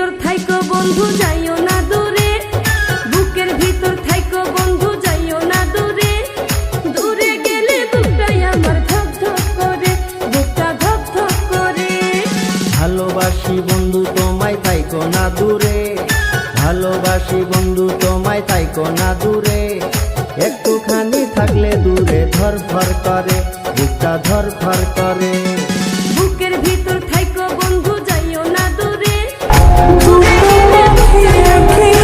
ভিতর থাইকো বন্ধু যাইও না দূরে, বুকের ভিতর থাইকো বন্ধু যাইও না দূরে। দূরে গেলে বুকটাই আমার ধক ধক করে, বুকটা ধক ধক করে। ভালোবাসি বন্ধু তোমায় থাইকো না দূরে, ভালোবাসি বন্ধু তোমায় থাইকো না দূরে। একটুখানি থাকলে দূরে ধরফর করে, বুকটা ধরফর করে। বুকের ভিতর থাইকো বন্ধু যাইও না দূরে, দূরে গেলে বুকটাই আমার